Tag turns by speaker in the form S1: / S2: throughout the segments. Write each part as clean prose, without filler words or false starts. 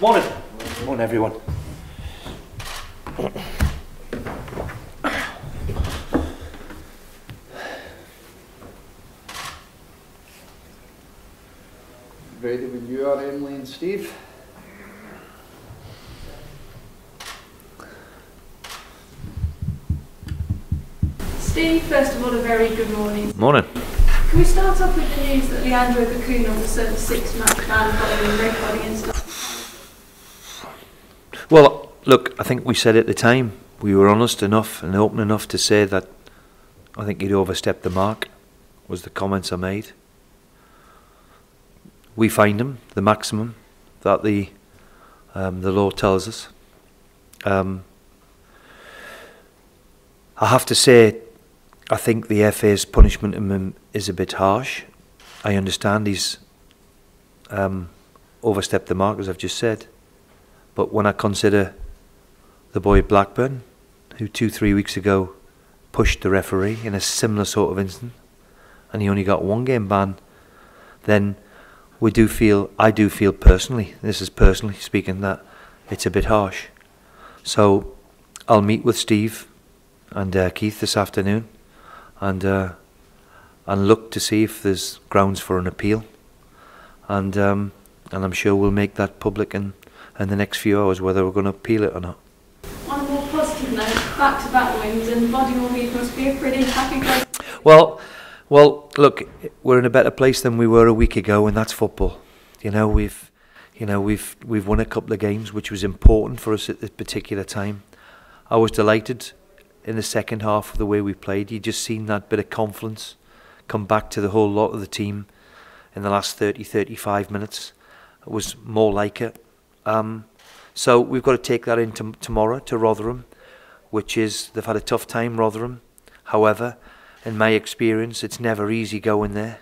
S1: Morning. Morning, everyone.
S2: Ready when you are, Emily and Steve.
S3: Steve, first of all, a very good morning.
S1: Morning.
S3: Can we start off with the news that Leandro Bacuna was served a 6-match ban following a red card against us?
S1: Well, look, I think we said at the time, we were honest enough and open enough to say that I think he'd overstepped the mark, was the comments I made. We fined him the maximum that the law tells us. I have to say, I think the FA's punishment of him is a bit harsh. I understand he's overstepped the mark, as I've just said. But when I consider the boy at Blackburn, who 2-3 weeks ago pushed the referee in a similar sort of incident, and he only got 1 game ban, then I do feel personally, this is personally speaking, that it's a bit harsh. So I'll meet with Steve and Keith this afternoon and look to see if there's grounds for an appeal, and I'm sure we'll make that public in the next few hours whether we're going to appeal it or not.
S3: On a more positive note, back-to-back wins, and Bodymoor Heath must be a pretty happy place.
S1: Well, look, we're in a better place than we were a week ago, and that's football. We've won a couple of games, which was important for us at this particular time. I was delighted in the second half of the way we played. You just seen that bit of confidence come back to the whole lot of the team in the last 30-35 minutes. It was more like it. So we've got to take that into tomorrow to Rotherham, which is, they've had a tough time, Rotherham. However, in my experience, it's never easy going there.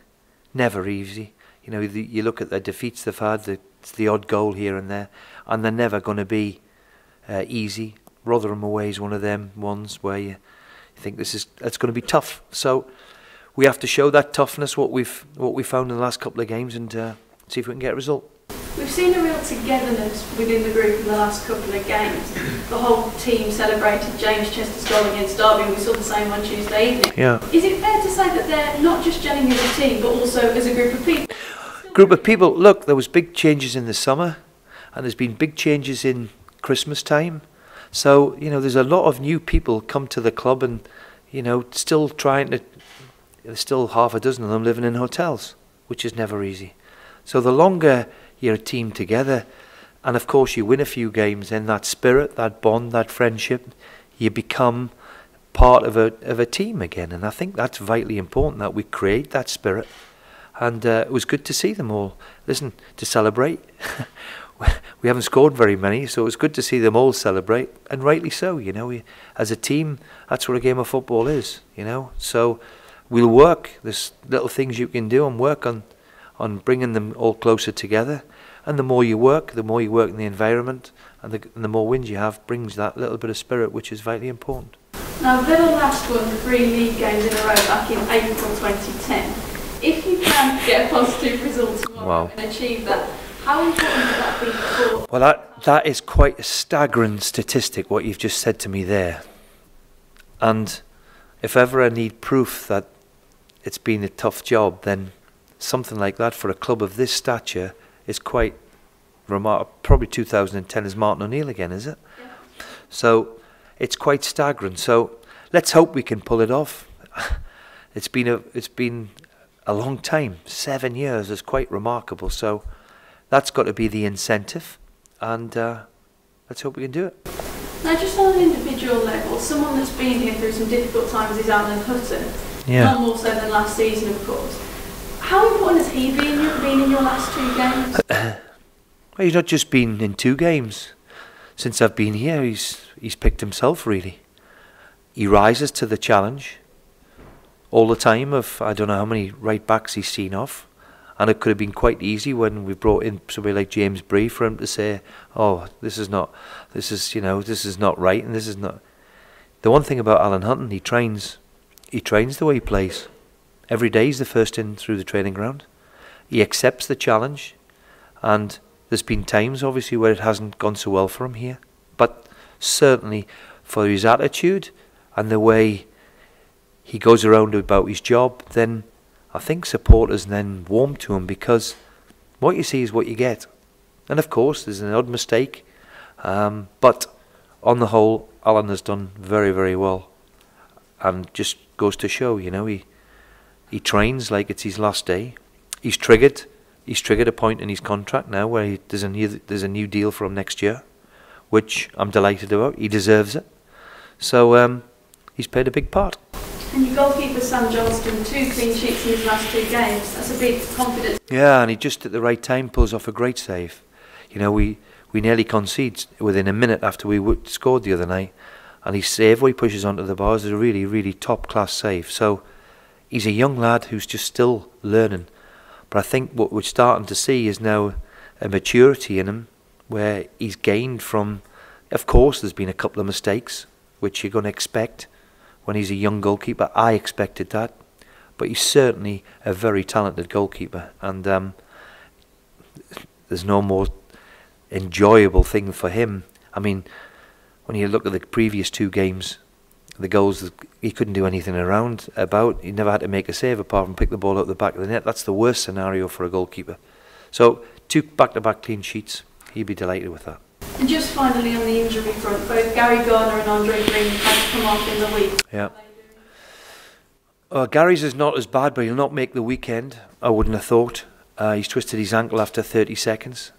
S1: Never easy. You look at the defeats they've had, it's the odd goal here and there, and they're never going to be easy. Rotherham away is one of them ones where you think it's going to be tough. So we have to show that toughness, what we found in the last couple of games, and see if we can get a result.
S3: We've seen a real togetherness within the group in the last couple of games. The whole team celebrated James Chester's goal against Derby, and we saw the same on Tuesday evening. Yeah. Is it fair to say that they're not just gelling as a team, but also as a group of people?
S1: Group of people. Look, there was big changes in the summer, and there's been big changes in Christmas time. So, there's a lot of new people come to the club, and, still there's still half a dozen of them living in hotels, which is never easy. So the longer you're a team together, and of course you win a few games, then that spirit, that bond, that friendship, you become part of a team again. And I think that's vitally important, that we create that spirit. And it was good to see them all, to celebrate. We haven't scored very many, so it was good to see them all celebrate, and rightly so. As a team, that's what a game of football is. So we'll work. There's little things you can do and work on bringing them all closer together. And the more you work in the environment, and the more wins you have, brings that little bit of spirit, which is vitally important.
S3: Now, Villa last won 3 league games in a row back in April 2010. If you can get a positive result tomorrow and achieve that, how important would that be for?
S1: Well, that is quite a staggering statistic, what you've just said to me there. And if ever I need proof that it's been a tough job, then something like that for a club of this stature is quite remarkable. Probably 2010 is Martin O'Neill again, is it? Yeah. So it's quite staggering. So let's hope we can pull it off. It's been a long time. 7 years is quite remarkable. So that's got to be the incentive, and let's hope we can do it.
S3: Now, just on an individual level, someone that's been here through some difficult times is Alan Hutton.
S1: Yeah.
S3: Not more so than last season, of course. How important has he been in your last 2 games?
S1: Well, he's not just been in 2 games. Since I've been here, he's picked himself, really. He rises to the challenge all the time of, I don't know how many right backs he's seen off. And it could have been quite easy when we brought in somebody like James Bree for him to say, oh, this is not right, and this is not. The one thing about Alan Hutton, he trains the way he plays. Every day he's the first in through the training ground. He accepts the challenge, and There's been times, obviously, where it hasn't gone so well for him here. But certainly for his attitude and the way he goes around about his job, then I think supporters then warm to him, because what you see is what you get. And of course, there's an odd mistake. But on the whole, Alan has done very, very well. And just goes to show, you know, he trains like it's his last day. He's triggered a point in his contract now where there's a new deal for him next year, which I'm delighted about. He deserves it. So he's played a big part.
S3: And your goalkeeper, Sam Johnston, 2 clean sheets in his last 2 games. That's a big confidence.
S1: Yeah, and he just at the right time pulls off a great save. You know, we nearly conceded within a minute after we scored the other night, and his save, where he pushes onto the bars, is a really, really top-class save. So he's a young lad who's just still learning. But I think what we're starting to see is now a maturity in him, where he's gained from, of course, there's been a couple of mistakes, which you're going to expect when he's a young goalkeeper. I expected that. But he's certainly a very talented goalkeeper. And there's no more enjoyable thing for him. I mean, when you look at the previous 2 games, the goals, he couldn't do anything about. He never had to make a save apart from pick the ball out the back of the net. That's the worst scenario for a goalkeeper. So 2 back-to-back clean sheets, he'd be delighted with that.
S3: And just finally on the injury front, both Gary Gardner and Andre Green had to come off in the week.
S1: Yeah. Gary's is not as bad, but he'll not make the weekend, I wouldn't have thought. He's twisted his ankle after 30 seconds.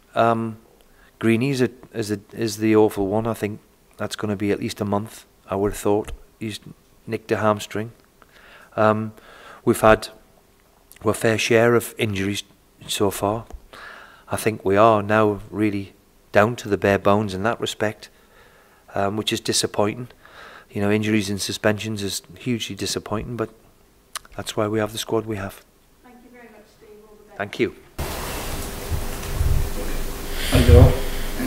S1: Greeny's is the awful one. I think that's going to be at least a month, I would have thought. He's nicked a hamstring. We've had our fair share of injuries so far. I think we are now really down to the bare bones in that respect, which is disappointing. You know, injuries and suspensions is hugely disappointing, but that's why we have the squad we have.
S3: Thank you very much, Steve. All the best.
S1: Thank you.
S4: Thank you all.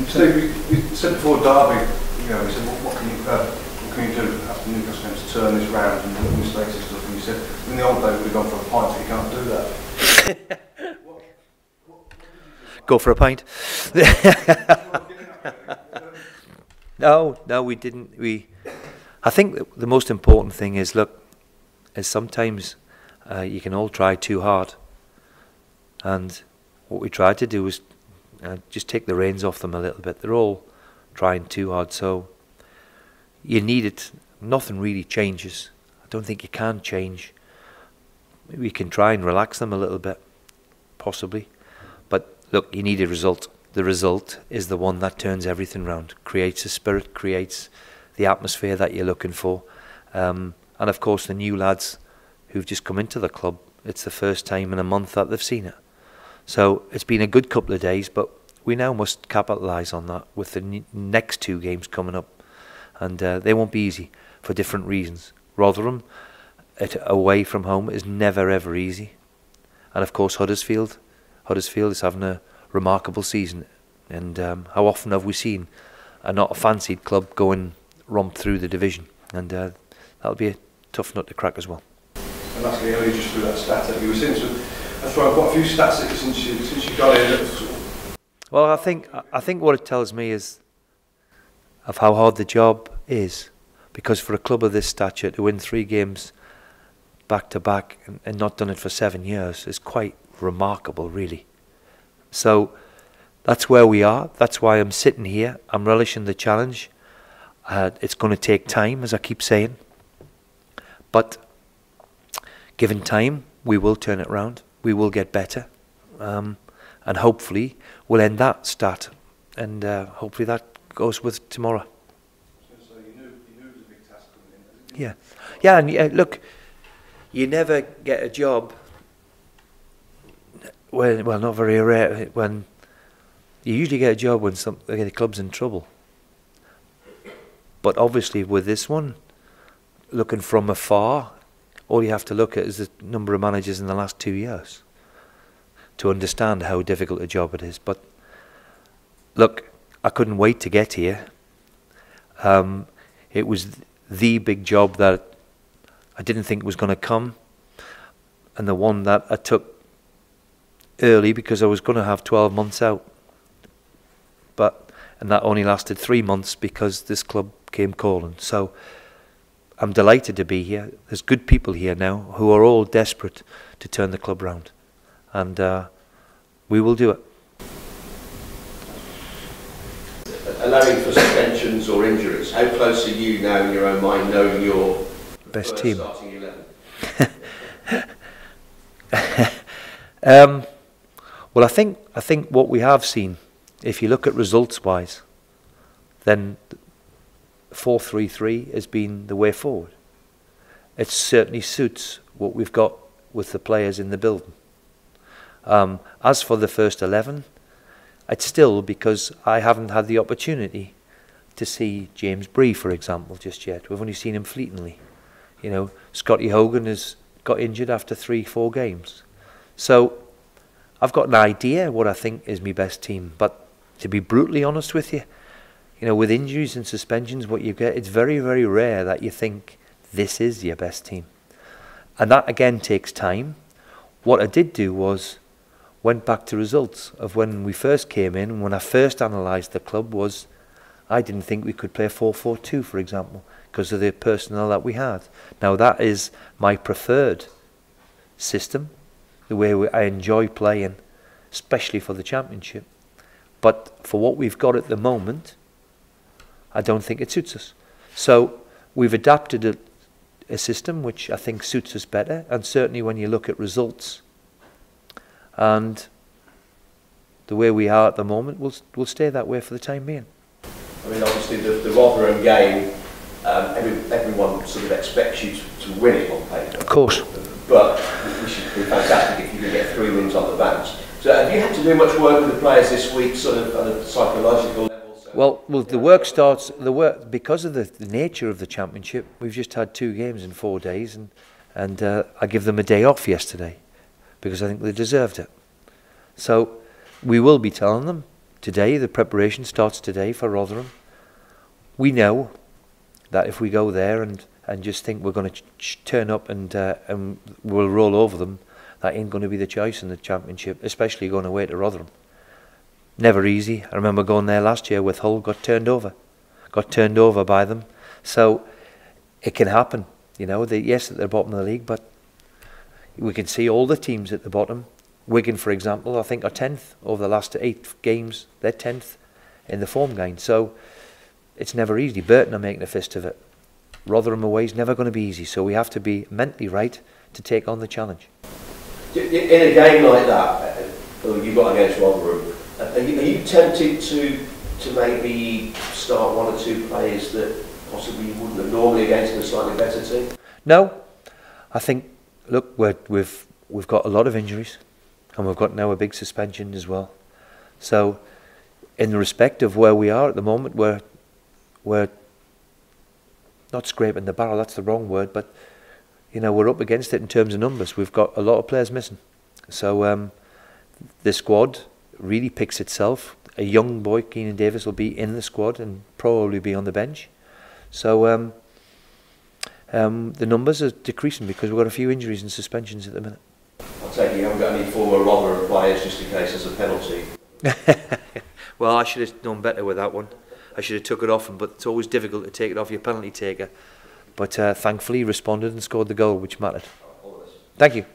S4: Steve, we said before Derby, you know, we said, what can you do after Newcastle to turn this round and look at mistakes and stuff? And you said, in the old days, we'd have gone for a pint, so you can't do that.
S1: Go for a pint. No, we didn't. I think the most important thing is, look, is sometimes you can all try too hard, and what we tried to do was just take the reins off them a little bit. They're all trying too hard, so you need it. Nothing really changes. I don't think you can change. Maybe you can try and relax them a little bit, possibly. But look, you need a result. The result is the one that turns everything round, creates a spirit, creates the atmosphere that you're looking for. And of course, the new lads who've just come into the club, it's the first time in a month that they've seen it. So it's been a good couple of days, but we now must capitalise on that with the next 2 games coming up. And they won't be easy for different reasons. Rotherham, away from home, is never ever easy. And of course Huddersfield is having a remarkable season. And how often have we seen a not a fancied club go and romp through the division? And that'll be a tough nut to crack as well.
S4: And lastly, earlier just through that stat that you were saying, so I've thrown quite a few stats at you since you got in.
S1: Well, I think what it tells me is of how hard the job is, because for a club of this stature to win 3 games back to back and not done it for 7 years is quite remarkable, really. So that's where we are. That's why I'm sitting here. I'm relishing the challenge. It's going to take time, as I keep saying, but given time, we will turn it round. We will get better, and hopefully we'll end that stat, and hopefully that goes with tomorrow.
S4: So you knew it was a big task coming in.
S1: Yeah, and look, you never get a job. Well, not very rare. When you usually get a job when the club's in trouble. But obviously, with this one, looking from afar, all you have to look at is the number of managers in the last 2 years to understand how difficult a job it is. But look, I couldn't wait to get here. It was the big job that I didn't think was going to come, and the one that I took early because I was going to have 12 months out. and that only lasted 3 months because this club came calling. So I'm delighted to be here. There's good people here now who are all desperate to turn the club round, and we will do it.
S5: Allowing for suspensions or injuries, how close are you now in your own mind knowing your
S1: best team?
S5: Starting
S1: 11? Well, I think what we have seen, if you look at results-wise, then 4-3-3 has been the way forward. It certainly suits what we've got with the players in the building. As for the first 11, it's still because I haven't had the opportunity to see James Bree, for example, just yet. We've only seen him fleetingly. You know, Scotty Hogan has got injured after 3-4 games. So I've got an idea what I think is my best team, but to be brutally honest with you, you know, with injuries and suspensions, what you get, it's very, very rare that you think this is your best team. And that again takes time. What I did do was went back to results of when we first came in, and when I first analysed the club was I didn't think we could play 4-4-2, for example, because of the personnel that we had. Now that is my preferred system, the way I enjoy playing, especially for the Championship. But for what we've got at the moment, I don't think it suits us. So we've adapted a system which I think suits us better, and certainly when you look at results and the way we are at the moment, we'll stay that way for the time being.
S5: I mean, obviously the Rotherham game, everyone sort of expects you to win it on paper.
S1: Of course.
S5: But it should be fantastic if you can get 3 wins on the bounce. So have you had to do much work with the players this week, sort of on a psychological level? So
S1: well, the work starts, because of the nature of the Championship, we've just had 2 games in 4 days, and I give them a day off yesterday because I think they deserved it. So we will be telling them today, the preparation starts today for Rotherham. We know that if we go there and just think we're going to turn up and we'll roll over them, that ain't going to be the choice in the Championship, especially going away to Rotherham. Never easy. I remember going there last year with Hull, got turned over by them. So it can happen, you know. Yes, at the bottom of the league, but we can see all the teams at the bottom. Wigan, for example, I think are 10th over the last 8 games. They're 10th in the form line. So it's never easy. Burton are making a fist of it. Rotherham away is never going to be easy. So we have to be mentally right to take on the challenge.
S5: In a game like that, you've got against Rotherham, are you tempted to maybe start 1 or 2 players that possibly you wouldn't have normally against a slightly better team?
S1: No. I think, look, we've got a lot of injuries, and we've got now a big suspension as well. So in the respect of where we are at the moment, we're not scraping the barrel, that's the wrong word, but you know, we're up against it in terms of numbers. We've got a lot of players missing. So the squad really picks itself. A young boy, Keenan Davis, will be in the squad and probably be on the bench. So the numbers are decreasing because we've got a few injuries and suspensions at the minute.
S5: I'll take it you haven't got any former Rotherham players just in case there's a penalty.
S1: Well, I should have known better with that one. I should have took it off him, but it's always difficult to take it off your penalty taker. But thankfully he responded and scored the goal, which mattered. Thank you.